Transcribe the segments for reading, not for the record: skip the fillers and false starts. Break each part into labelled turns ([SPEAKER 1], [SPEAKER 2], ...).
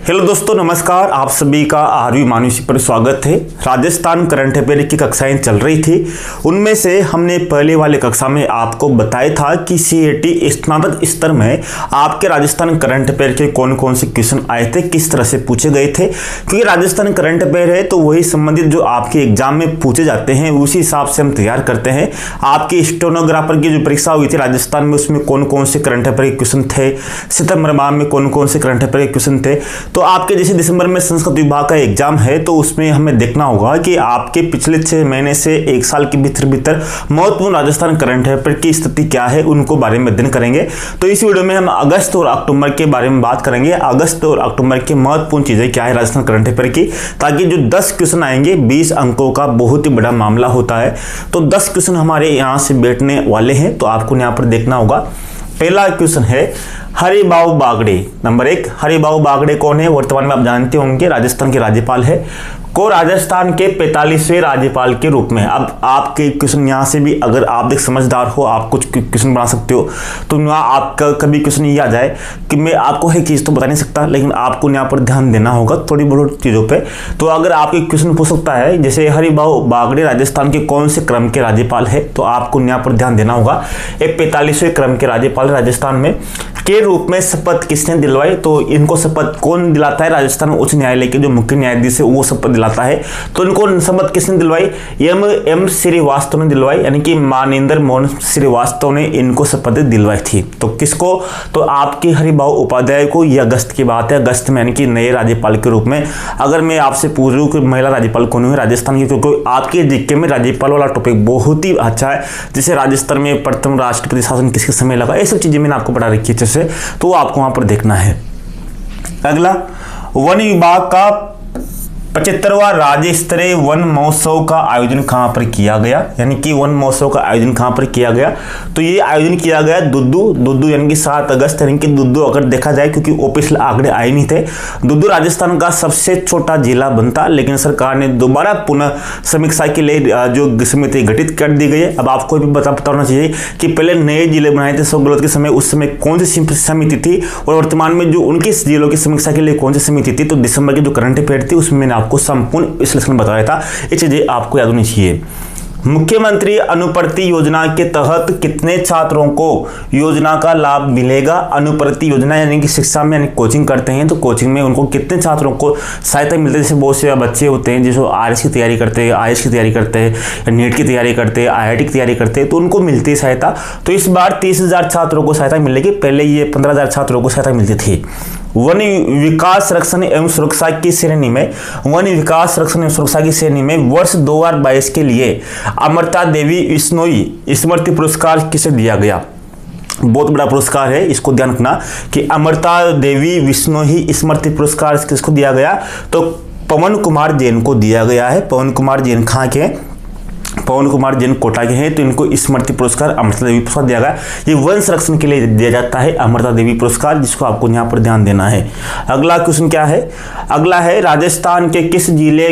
[SPEAKER 1] Hello दोस्तों, नमस्कार। आप सभी का आरवी मानुषी पर स्वागत है। राजस्थान करंट अफेयर की कक्षाएं चल रही थी, उनमें से हमने पहले वाले कक्षा में आपको बताया था कि सीएटी स्नातक स्तर में आपके राजस्थान करंट अफेयर के कौन कौन से क्वेश्चन आए थे, किस तरह से पूछे गए थे। क्योंकि राजस्थान करंट अफेयर है तो वही संबंधित जो आपके एग्जाम में पूछे जाते हैं उसी हिसाब से हम तैयार करते हैं। आपकी स्टेनोग्राफर की जो परीक्षा हुई थी राजस्थान में, उसमें कौन कौन से करंट अफेयर के क्वेश्चन थे, सितंबर माह में कौन कौन से करंट अफेयर के क्वेश्चन थे। तो आपके जैसे दिसंबर में संस्कृत विभाग का एग्जाम है तो उसमें हमें देखना होगा कि आपके पिछले 6 महीने से 1 साल के भीतर महत्वपूर्ण राजस्थान करंट अफेयर की स्थिति क्या है उनको बारे में अध्ययन करेंगे। तो इस वीडियो में हम अगस्त और अक्टूबर के बारे में बात करेंगे, अगस्त और अक्टूबर की महत्वपूर्ण चीजें क्या है राजस्थान करंट अफेयर की, ताकि जो 10 क्वेश्चन आएंगे 20 अंकों का बहुत ही बड़ा मामला होता है। तो 10 क्वेश्चन हमारे यहाँ से बैठने वाले हैं, तो आपको यहाँ पर देखना होगा। पहला क्वेश्चन है हरिबाऊ बागड़े। नंबर 1, हरिबाऊ बागड़े कौन है? वर्तमान में आप जानते होंगे राजस्थान के राज्यपाल है, को राजस्थान के 45वें राज्यपाल के रूप में। अब आपके क्वेश्चन यहाँ से भी, अगर आप एक समझदार हो, आप कुछ क्वेश्चन बना सकते हो, तो यहाँ आपका कभी क्वेश्चन ये आ जाए कि मैं आपको एक चीज़ तो बता नहीं सकता, लेकिन आपको यहाँ पर ध्यान देना होगा थोड़ी बहुत चीज़ों पे। तो अगर आपके क्वेश्चन पूछ सकता है जैसे हरिबाऊ बागड़े राजस्थान के कौन से क्रम के राज्यपाल है, तो आपको यहाँ पर ध्यान देना होगा। एक 45वें क्रम के राज्यपाल राजस्थान में के रूप में शपथ किसने दिलवाई? तो इनको शपथ कौन दिलाता है? राजस्थान उच्च न्यायालय के जो मुख्य न्यायाधीश है वो शपथ दिलाता है। तो इनको शपथ किसने दिलवाई? एम श्रीवास्तव ने दिलवाई, यानी कि मानेंद्र मोहन श्रीवास्तव ने इनको शपथ दिलवाई थी। तो किसको? तो आपके हरिबाऊ उपाध्याय को। यह अगस्त की बात है, अगस्त में, यानी कि नए राज्यपाल के रूप में। अगर मैं आपसे पूछ रहा हूँ कि महिला राज्यपाल कौन हुई राजस्थान की, क्योंकि आपके जीके में राज्यपाल वाला टॉपिक बहुत ही अच्छा है। जैसे राजस्थान में प्रथम राष्ट्रपति शासन किसके समय लगा, ये सब चीजें मैंने आपको पढ़ा रखी है, तो आपको वहां पर देखना है। अगला, वन विभाग का 75वां राज्य स्तरीय वन महोत्सव का आयोजन कहां पर किया गया? यानी कि वन महोत्सव का आयोजन कहां पर किया गया? तो ये आयोजन किया गया दुद्दू यानी कि 7 अगस्त, यानी कि दुद्दू अगर देखा जाए, क्योंकि ऑफिशियल आंकड़े आए नहीं थे। दुद्दू राजस्थान का सबसे छोटा जिला बनता, लेकिन सरकार ने दोबारा पुनः समीक्षा के लिए जो समिति गठित कर दी गई है। अब आपको भी पता होना चाहिए कि पहले नए जिले बनाए थे स्वगलत के समय, उस समय कौन सी समिति थी, और वर्तमान में जो 29 जिलों की समीक्षा के लिए कौन सी समिति थी। तो दिसंबर की जो करंट अफेयर थी उसमें आपको संपूर्ण विश्लेषण बताया था। ये चीजें आपको याद होनी चाहिए। मुख्यमंत्री अनुप्रति योजना के तहत कितने छात्रों को योजना का लाभ मिलेगा? अनुप्रति योजना यानी कि शिक्षा में, यानी कोचिंग करते हैं तो कोचिंग में उनको कितने छात्रों को सहायता मिलती है? जैसे बहुत से बच्चे होते हैं जो आरएस की तैयारी करते हैं, आईएएस की तैयारी करते हैं, नीट की तैयारी करते हैं, आईआईटी की तैयारी करते हैं, तो उनको मिलती है सहायता। तो इस बार 30,000 छात्रों को सहायता मिलेगी, पहले ये 15,000 छात्रों को सहायता मिलती थी। वन विकास संरक्षण एवं सुरक्षा की श्रेणी में, वन विकास संरक्षण एवं सुरक्षा की श्रेणी में वर्ष 2022 के लिए अमृता देवी विश्नोई स्मृति पुरस्कार किसे दिया गया? बहुत बड़ा पुरस्कार है, इसको ध्यान रखना कि अमृता देवी विश्नोई स्मृति पुरस्कार किसको दिया गया? तो पवन कुमार जैन को दिया गया है। पवन कुमार जैन कहाँ के? पवन कुमार जैन कोटा के हैं, तो इनको स्मृति पुरस्कार अमृता देवी पुरस्कार दिया गया। ये वन संरक्षण के लिए दिया जाता है अमृता देवी पुरस्कार, जिसको आपको यहाँ पर ध्यान देना है। अगला क्वेश्चन क्या है? अगला है राजस्थान के किस जिले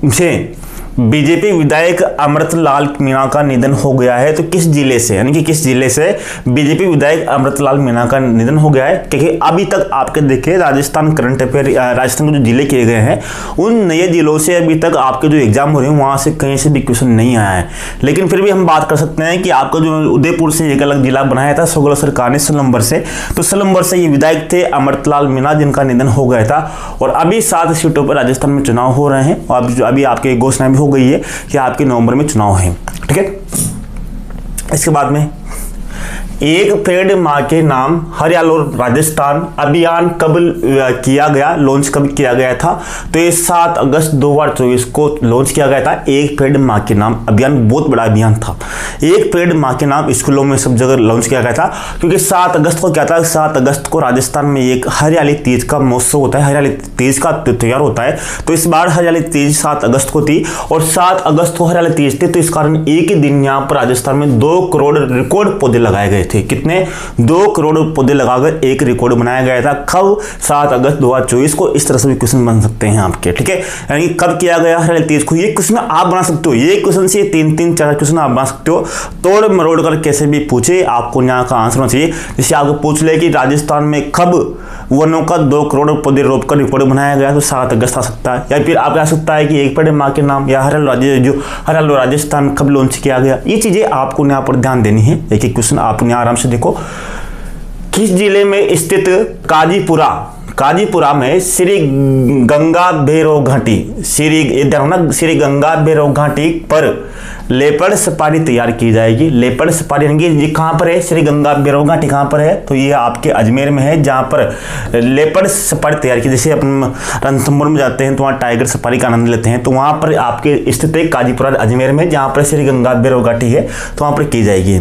[SPEAKER 1] से बीजेपी विधायक अमृतलाल मीणा का निधन हो गया है? तो किस जिले से, यानी कि किस जिले से बीजेपी विधायक अमृतलाल मीणा का निधन हो गया है? क्योंकि अभी तक आपके देखिए राजस्थान करंट अफेयर, राजस्थान के जो जिले किए गए हैं उन नए जिलों से अभी तक आपके जो एग्जाम हो रहे हैं वहां से कहीं से भी क्वेश्चन नहीं आया है। लेकिन फिर भी हम बात कर सकते हैं कि आपका जो उदयपुर से एक अलग जिला बनाया था सोगल सरकार ने सलम्बर से, तो सलम्बर से ये विधायक थे अमृतलाल मीणा, जिनका निधन हो गया था। और अभी 7 सीटों पर राजस्थान में चुनाव हो रहे हैं, और अभी आपके घोषणा भी हो गई है कि आपके नवंबर में चुनाव है। ठीक है, इसके बाद में एक पेड़ मां के नाम हरियाणा और राजस्थान अभियान कब किया गया, लॉन्च कब किया गया था? तो ये 7 अगस्त 2024 को लॉन्च किया गया था। एक पेड़ मां के नाम अभियान बहुत बड़ा अभियान था। एक पेड़ मां के नाम स्कूलों में सब जगह लॉन्च किया गया था, क्योंकि 7 अगस्त को क्या था? 7 अगस्त को राजस्थान में एक हरियाली तीज का महोत्सव होता है, हरियाली तीज का त्योहार होता है। तो इस बार हरियाली तीज 7 अगस्त को थी, और 7 अगस्त को हरियाली तीज थी, तो इस कारण एक ही दिन यहाँ पर राजस्थान में 2 करोड़ रिकॉर्ड पौधे लगाए गए थे। थे। कितने? 2 करोड़ पौधे लगाकर एक रिकॉर्ड बनाया गया था। कब? 7 अगस्त 2024 को। इस तरह से भी क्वेश्चन बन सकते हैं आपके, ठीक है। यानी कि कब किया गया है 23 को। ये क्वेश्चन आप बना सकते हो, ये क्वेश्चन से 3-3, 4 क्वेश्चन आप बना सकते हो। तोड़ मरोड़ कर कैसे भी पूछे, आपको यहाँ का आंसर होना चाहिए। जैसे आपको पूछ ले कि राजस्थान में कब वनों का 2 करोड़ पौधे रोपकर रिकॉर्ड बनाया गया, तो 7 अगस्त आ सकता है। या फिर आप कह सकता है कि एक पेड़ माँ के नाम, या हर हल राजस्थान कब लॉन्च किया गया। ये चीजें आपको यहाँ पर ध्यान देनी है। एक एक क्वेश्चन आप यहाँ आराम से देखो। किस जिले में स्थित काजीपुरा में श्री गंगा भैरव घाटी, श्री गंगा भैरव घाटी पर लेपर्ड सफारी तैयार की जाएगी। लेपर्ड सफारी ये कहाँ पर है? श्री गंगा भैरव घाटी कहाँ पर है? तो ये आपके अजमेर में है, जहाँ पर लेपर्ड सफारी तैयार की। जैसे अपन रणथंभौर में जाते हैं तो वहाँ टाइगर सफारी का आनंद लेते हैं, तो वहाँ पर आपके स्थित है काजीपुरा अजमेर में, जहाँ पर श्री गंगा भैरव घाटी है, तो वहाँ पर की जाएगी।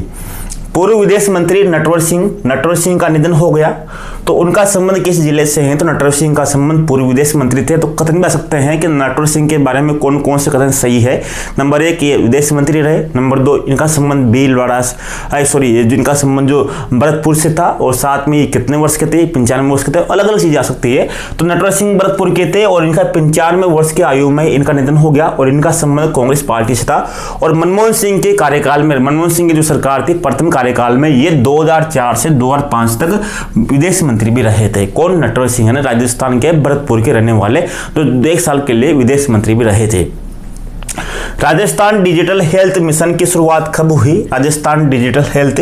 [SPEAKER 1] पूर्व विदेश मंत्री नटवर सिंह का निधन हो गया, तो उनका संबंध किस जिले से है? तो नटवर सिंह का संबंध पूर्व विदेश मंत्री थे। तो कथन बता सकते हैं कि नटवर सिंह के बारे में कौन कौन से कथन सही है। नंबर 1, ये विदेश मंत्री रहे। नंबर 2, इनका संबंध जिनका संबंध जो भरतपुर से था, और साथ में कितने वर्ष के थे? 95 वर्ष के थे। अलग अलग चीजें आ सकती है। तो नटवर सिंह भरतपुर के थे और इनका 95 वर्ष की आयु में इनका निधन हो गया, और इनका संबंध कांग्रेस पार्टी से था। और मनमोहन सिंह के कार्यकाल में, मनमोहन सिंह की जो सरकार थी प्रथम कार्यकाल में, ये 2004 से 2005 तक विदेश मंत्री भी रहे थे। कौन? नटवर सिंह है ना, राजस्थान के भरतपुर के रहने वाले, तो 1 साल के लिए विदेश मंत्री भी रहे थे। राजस्थान डिजिटल हेल्थ मिशन की शुरुआत कब हुई? राजस्थान डिजिटल हेल्थ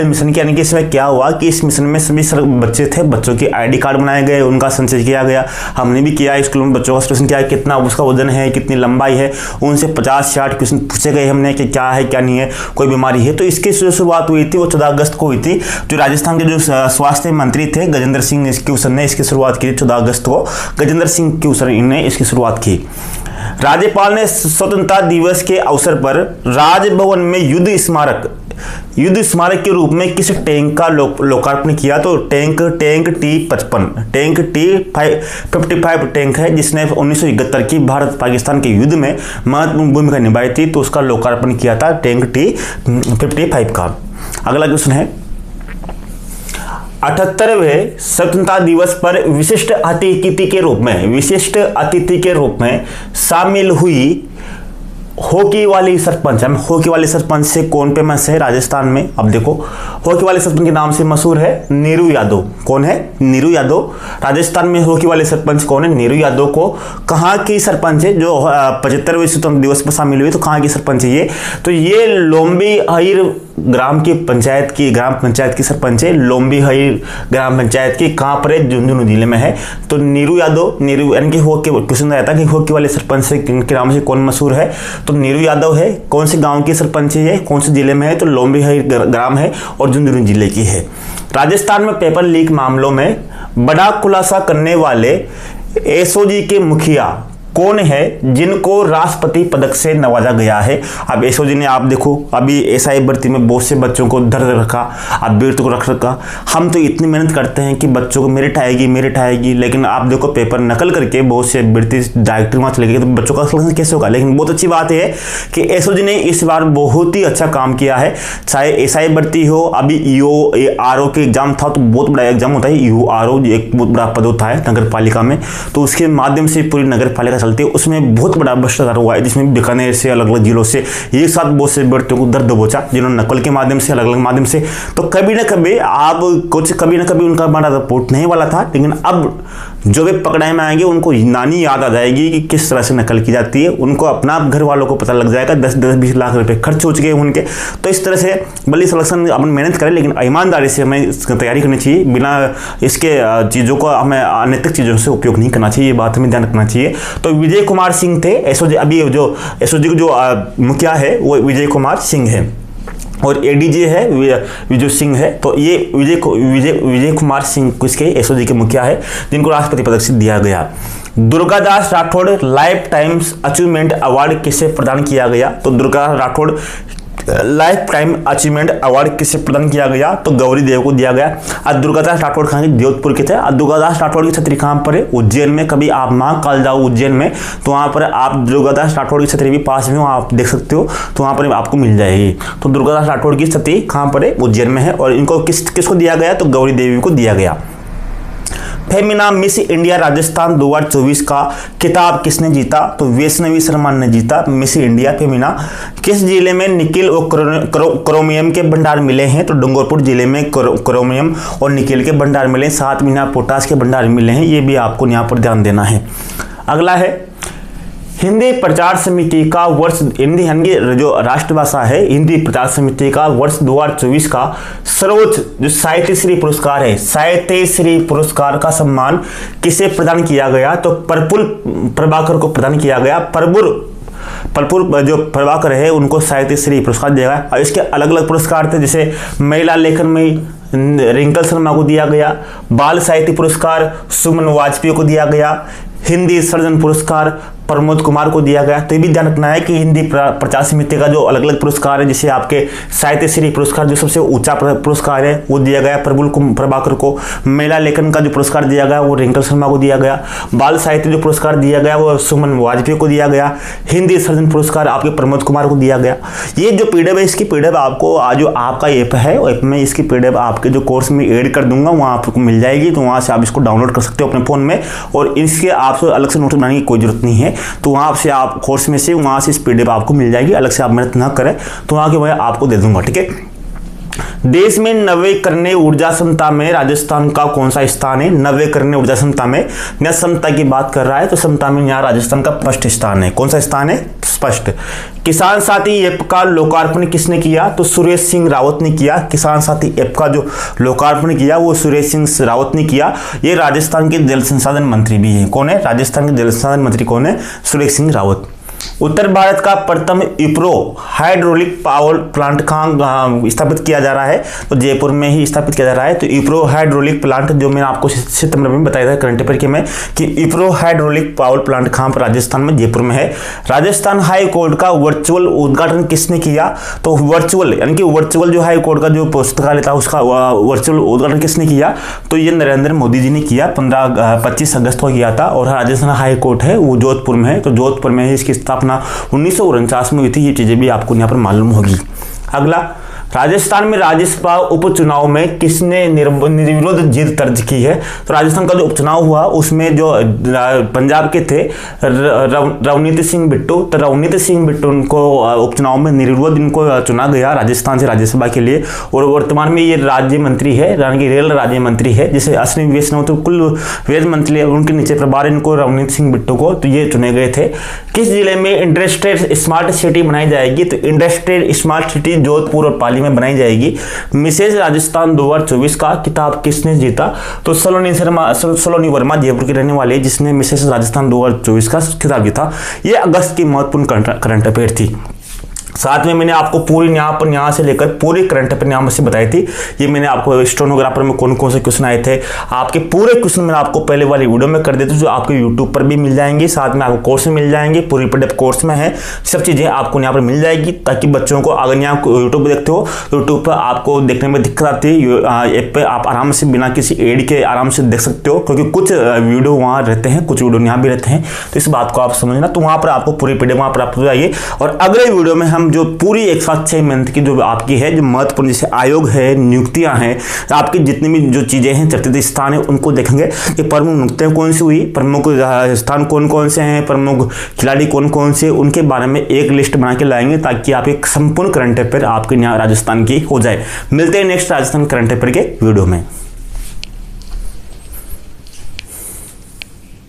[SPEAKER 1] मिशन की, यानी कि इसमें क्या हुआ कि इस मिशन में सभी बच्चे थे, बच्चों के आईडी कार्ड बनाए गए, उनका संचय किया गया। हमने भी किया स्कूल में, बच्चों का सिलेक्शन किया, कितना उसका वजन है, कितनी लंबाई है, उनसे 50-60 क्वेश्चन पूछे गए हमने कि क्या है क्या नहीं है, कोई बीमारी है। तो इसकी शुरुआत हुई थी वो 14 अगस्त को हुई थी। जो राजस्थान के जो स्वास्थ्य मंत्री थे गजेंद्र सिंह क्यूसर ने इसकी शुरुआत की थी 14 अगस्त को। गजेंद्र सिंह क्यूसर ने इसकी शुरुआत की। राज्यपाल ने स्वतंत्रता दिवस के अवसर पर राजभवन में युद्ध स्मारक के रूप में किस टैंक का लोकार्पण किया? तो टैंक T55 टैंक है, जिसने 1971 की भारत पाकिस्तान के युद्ध में महत्वपूर्ण भूमिका निभाई थी, तो उसका लोकार्पण किया था टैंक T55 का। अगला क्वेश्चन है, 78वें स्वतंत्रता दिवस पर विशिष्ट अतिथि के रूप में शामिल हुई हॉकी वाली सरपंच। हॉकी वाले सरपंच से कौन फेमस है राजस्थान में? अब देखो, हॉकी वाले सरपंच के नाम से मशहूर है नीरू यादव। कौन है? नीरू यादव। राजस्थान में हॉकी वाले सरपंच कौन है? नीरू यादव को। कहाँ की सरपंच है जो 75वें स्वतंत्रता दिवस पर शामिल हुई? तो कहाँ की सरपंच है ये? तो ये लोम्बी हईर ग्राम पंचायत की सरपंच है। लोम्बी हईर ग्राम पंचायत की। कहाँ पर है? झुंझुनू जिले में है। तो नीरू यानी कि क्वेश्चन आया था कि हॉकी वाले सरपंच के नाम से कौन मशहूर है? तो नीरू यादव है। कौन से गांव की सरपंच है? कौन से जिले में है? तो लोम्बी हईर ग्राम है और झुंझुनू जिले की है। राजस्थान में पेपर लीक मामलों में बड़ा खुलासा करने वाले एसओजी के मुखिया कौन है जिनको राष्ट्रपति पदक से नवाजा गया है? अब एसओजी ने, आप देखो, अभी एसआई भर्ती में बहुत से बच्चों को दर्द रखा, अभ्यर्थी को रख रखा। हम तो इतनी मेहनत करते हैं कि बच्चों को मेरिट आएगी, लेकिन आप देखो पेपर नकल करके बहुत से अभ्यर्थी डायरेक्टली वहाँ चले गए, तो बच्चों का सिलेक्शन कैसे होगा? लेकिन बहुत अच्छी बात है कि एसओजी ने इस बार बहुत ही अच्छा काम किया है। चाहे एसआई भर्ती हो, अभी यूआरओ के एग्जाम था, तो बहुत बड़ा एग्जाम होता है। यूआरओ एक बहुत बड़ा पद होता है नगर पालिका में, तो उसके माध्यम से पूरी नगर पालिका चलती है। उसमें बहुत बड़ा भ्रष्टाचार हुआ है, जिसमें बीकानेर से अलग अलग जिलों से एक साथ बहुत से अभ्यर्थियों को दर्द पहुंचा, जिन्होंने नकल के माध्यम से, अलग अलग माध्यम से। तो कभी ना कभी उनका बड़ा रिपोर्ट नहीं वाला था, लेकिन अब जो भी पकड़ाई में आएंगे उनको नानी याद आ जाएगी कि किस तरह से नकल की जाती है। उनको अपना घर वालों को पता लग जाएगा। 10-20 लाख रुपए खर्च हो चुके हैं उनके। तो इस तरह से भले सिलेक्शन अपन मेहनत करें, लेकिन ईमानदारी से हमें इसकी तैयारी करनी चाहिए। बिना इसके चीज़ों को हमें अनैतिक चीज़ों से उपयोग नहीं करना चाहिए, ये बात हमें ध्यान रखना चाहिए। तो विजय कुमार सिंह थे एसओजी। अभी जो एसओजी को जो मुखिया है वो विजय कुमार सिंह है, और एडीजे है विजय सिंह है। तो ये विजय कुमार सिंह किसके? एसओजी के मुखिया है, जिनको राष्ट्रपति पदक से दिया गया। Durgadas Rathore life times achievement award किसे प्रदान किया गया? तो Durga Rathore life time achievement award किसे प्रदान किया गया? तो गौरी देव को दिया गया। आज दुर्गादास राठौड़ कहाँ के? जोधपुर के थे। आज दुर्गादास राठौड़ की छतरी कहाँ पर है? उज्जैन में। कभी आप महाकाल जाओ उज्जैन में तो वहाँ पर आप दुर्गादास राठौड़ की छतरी भी पास में आप देख सकते हो, तो वहाँ पर आपको मिल जाएगी। तो दुर्गादास राठौड़ की छतरी कहाँ पर है? उज्जैन में है। और इनको किसको दिया गया? तो गौरी देवी को दिया गया। फेमिना मिस इंडिया राजस्थान 2024 का खिताब किसने जीता? तो वैष्णवी शर्मा ने जीता मिस इंडिया फेमिना। किस जिले में निकिल और क्रोमियम के भंडार मिले हैं? तो डूंगरपुर जिले में क्रोमियम और निकिल के भंडार मिले हैं। साथ में यहाँ पोटास के भंडार मिले हैं। ये भी आपको यहाँ पर ध्यान देना है। अगला है हिंदी प्रचार समिति का वर्ष, हिंदी जो राष्ट्रभाषा है, हिंदी प्रचार समिति का वर्ष 2024 का सर्वोच्च जो साहित्य श्री पुरस्कार है, साहित्य श्री पुरस्कार का सम्मान किसे प्रदान किया गया? तो प्रफुल्ल प्रभाकर को प्रदान किया गया। प्रफुल्ल जो प्रभाकर है उनको साहित्य श्री पुरस्कार दिया गया। और इसके अलग अलग पुरस्कार थे, जैसे महिला लेखन में रिंकल शर्मा को दिया गया, बाल साहित्य पुरस्कार सुमन वाजपेयी को दिया गया, हिंदी सर्जन पुरस्कार प्रमोद कुमार को दिया गया। तो ये भी ध्यान रखना है कि हिंदी प्रचार समिति का जो अलग अलग पुरस्कार है, जैसे आपके साहित्य श्री पुरस्कार जो सबसे ऊंचा पुरस्कार है वो दिया गया प्रफुल्ल प्रभाकर को, महिला लेखन का जो पुरस्कार दिया गया वो रिंकल शर्मा को दिया गया, बाल साहित्य जो पुरस्कार दिया गया वो सुमन वाजपेयी को दिया गया, हिंदी सर्जन पुरस्कार आपके प्रमोद कुमार को दिया गया। ये जो पीडीएफ है, इसकी पीडीएफ आपको जो आपका ऐप है, ऐप में इसकी पीडीएफ आपके जो कोर्स में ऐड कर दूंगा वहाँ आपको मिल जाएगी। तो वहाँ से आप इसको डाउनलोड कर सकते हो अपने फोन में, और इसके आपको अलग से नोट बनाने की कोई जरूरत नहीं है। तो वहाँ से आप कोर्स में से वहाँ से इस पीडीएफ आपको मिल जाएगी, अलग से आप मेहनत ना करें। तो वहाँ के मैं आपको दे दूंगा, ठीक है। देश में नवीकरणीय ऊर्जा क्षमता में राजस्थान का कौन सा स्थान है? नवीकरणीय ऊर्जा क्षमता में, यहाँ क्षमता की बात कर रहा है तो क्षमता में यहाँ राजस्थान का फर्स्ट स्थान है। कौन सा स्थान है? स्पष्ट। किसान साथी ऐप का लोकार्पण किसने किया? तो सुरेश सिंह रावत ने किया। किसान साथी ऐप का जो लोकार्पण किया वो सुरेश सिंह रावत ने किया। ये राजस्थान के जल संसाधन मंत्री भी हैं। कौन है? राजस्थान के जल संसाधन मंत्री कौन है? सुरेश सिंह रावत। उत्तर भारत का प्रथम इप्रो हाइड्रोलिक पावर प्लांट कहाँ स्थापित किया जा रहा है? तो जयपुर में ही स्थापित किया जा रहा है। तो इप्रो हाइड्रोलिक प्लांट जो मैंने आपको सितंबर में बताया था करंट अफेयर के में कि इप्रो हाइड्रोलिक पावर प्लांट कहाँ पर? राजस्थान में, जयपुर में है। राजस्थान हाई कोर्ट का वर्चुअल उद्घाटन किसने किया? तो वर्चुअल यानी कि वर्चुअल जो हाई कोर्ट का जो पुस्तकालय था उसका वर्चुअल उद्घाटन किसने किया? तो ये नरेंद्र मोदी जी ने किया। 25 अगस्त को किया था। और राजस्थान हाई कोर्ट है वो जोधपुर में है। तो जोधपुर में इसकी स्थापना 1949 में हुई थी। ये चीजें भी आपको यहाँ पर मालूम होगी। अगला, राजस्थान में राज्यसभा उपचुनाव में किसने निर्विरोध जीत दर्ज की है? तो राजस्थान का जो उपचुनाव हुआ उसमें जो पंजाब के थे रवनीत सिंह बिट्टू, तो रवनीत सिंह बिट्टू को उपचुनाव में निर्विरोध इनको चुना गया राजस्थान से राज्यसभा के लिए। और वर्तमान में ये राज्य मंत्री है, यानी कि रेल राज्य मंत्री है। जैसे अश्विनी वैष्णव तो कुल वेद मंत्री है, उनके नीचे प्रभार इनको रवनीत सिंह बिट्टू को, तो ये चुने गए थे। किस जिले में इंडस्ट्रियल स्मार्ट सिटी बनाई जाएगी? तो इंडस्ट्रियल स्मार्ट सिटी जोधपुर और पाली में बनाई जाएगी। मिसेज राजस्थान 2024 का खिताब किसने जीता? तो सलोनी वर्मा जयपुर की रहने वाली है जिसने मिसेज राजस्थान 2024 का खिताब जीता। ये अगस्त की महत्वपूर्ण करंट अफेयर थी। साथ में मैंने आपको पूरी यहाँ से लेकर पूरी करंट अफेयर यहाँ से बताई थी। ये मैंने आपको स्टेनोग्राफर में कौन कौन से क्वेश्चन आए थे, आपके पूरे क्वेश्चन मैंने आपको पहले वाली वीडियो में कर देते जो आपके यूट्यूब पर भी मिल जाएंगे, साथ में आपको कोर्स में मिल जाएंगे। पूरी पीडीएफ कोर्स में है, सब चीज़ें आपको यहाँ पर मिल जाएगी ताकि बच्चों को अगर यहाँ यूट्यूब पर देखते हो तो यूट्यूब पर आपको देखने में दिक्कत आती है, ऐप पर आप आराम से बिना किसी एड के आराम से देख सकते हो, क्योंकि कुछ वीडियो वहाँ रहते हैं, कुछ वीडियो यहाँ भी रहते हैं। तो इस बात को आप समझना। तो वहाँ पर आपको पूरी पीडीएफ वहाँ प्राप्त हो जाएगी। और अगले वीडियो में हम जो पूरी 106 मंथ की जो आपकी है जो महत्वपूर्ण जैसे आयोग है, नियुक्तियां हैं, आपकी जितनी भी जो चीजें हैं, चर्चित स्थान है, उनको देखेंगे कि प्रमुख नियुक्तियां कौन सी हुई, प्रमुख स्थान कौन कौन से हैं, प्रमुख खिलाड़ी कौन कौन से, उनके बारे में एक लिस्ट बना के लाएंगे ताकि आप एक संपूर्ण करंट अफेयर आपके यहाँ राजस्थान की हो जाए। मिलते हैं नेक्स्ट राजस्थान करंट अफेयर के वीडियो में।